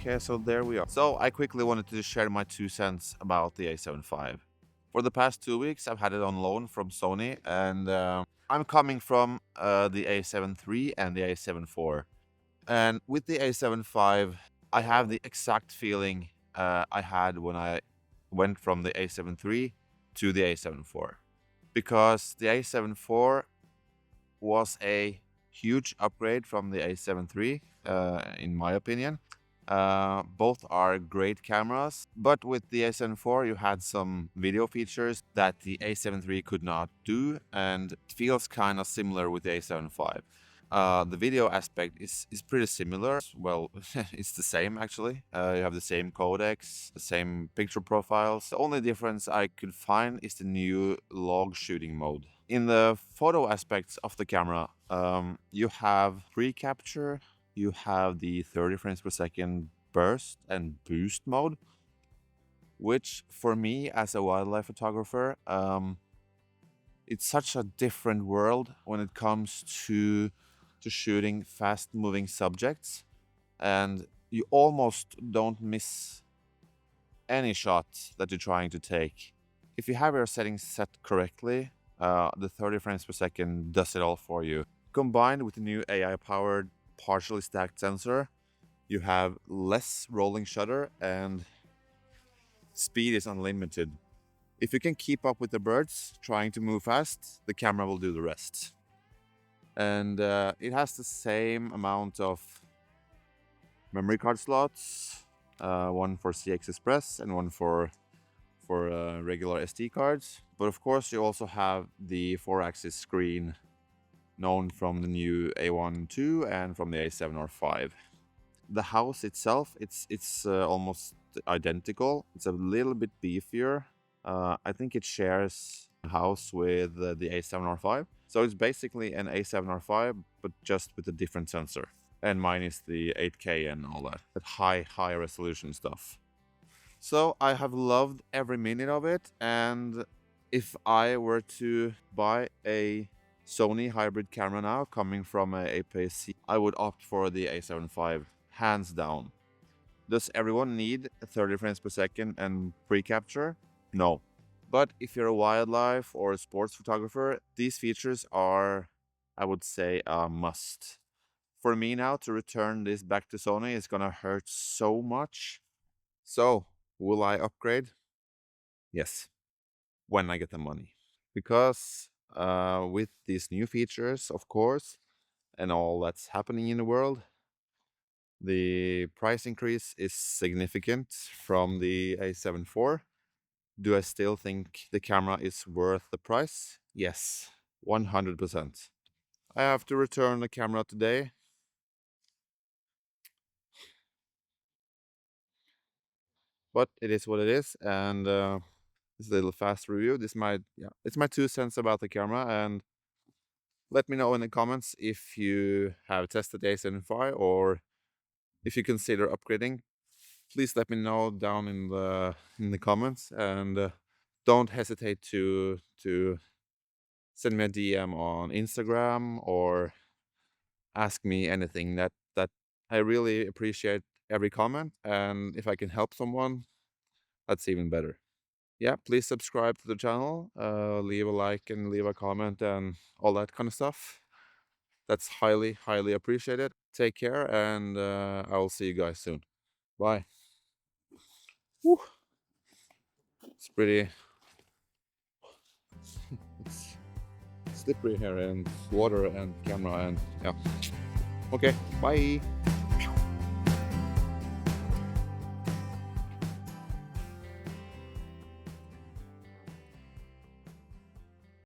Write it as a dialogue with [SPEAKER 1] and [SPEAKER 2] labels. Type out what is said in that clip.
[SPEAKER 1] Okay, so there we are. So I quickly wanted to share my 2 cents about the A75. For the past 2 weeks, I've had it on loan from Sony, and I'm coming from the A7 III and the A7 IV. And with the A7V, I have the exact feeling I had when I went from the A7 III to the A7 IV. Because the A7 IV was a huge upgrade from the A7 III, in my opinion. Both are great cameras, but with the A7 IV you had some video features that the A7 III could not do, and it feels kind of similar with the A75. The video aspect is pretty similar. Well, it's the same actually. You have the same codecs, the same picture profiles. The only difference I could find is the new log shooting mode. In the photo aspects of the camera, you have pre-capture, you have the 30 frames per second burst and boost mode, which for me as a wildlife photographer, it's such a different world when it comes to shooting fast moving subjects, and you almost don't miss any shot that you're trying to take. If you have your settings set correctly, the 30 frames per second does it all for you. Combined with the new AI powered partially stacked sensor, you have less rolling shutter and speed is unlimited. If you can keep up with the birds trying to move fast, the camera will do the rest. And it has the same amount of memory card slots, one for CX Express and one for regular SD cards. But of course, you also have the 4-axis screen known from the new A1 II and from the A7 or 5. The house itself, it's almost identical. It's a little bit beefier. I think it shares a house with the A7 or 5. So it's basically an A7 or 5, but just with a different sensor. And minus the 8K and all that high resolution stuff. So I have loved every minute of it, and if I were to buy a Sony hybrid camera now coming from a APS-C, I would opt for the A75, hands down. Does everyone need 30 frames per second and pre-capture? No. But if you're a wildlife or a sports photographer, these features are, I would say, a must. For me now to return this back to Sony is gonna hurt so much. So, will I upgrade? Yes, when I get the money. Because with these new features, of course, and all that's happening in the world, the price increase is significant from the A7 IV. Do I still think the camera is worth the price? Yes, 100%. I have to return the camera today. But it is what it is, and it's a little fast review. It's my 2 cents about the camera, and let me know in the comments if you have tested the A75 or if you consider upgrading. Please let me know down in the comments, and don't hesitate to send me a DM on Instagram or ask me anything. That I really appreciate every comment, and if I can help someone, that's even better. Yeah, please subscribe to the channel, leave a like and leave a comment and all that kind of stuff. That's highly appreciated. Take care, and I will see you guys soon. Bye. Woo. It's pretty it's slippery here, and water and camera, and yeah. Okay, bye.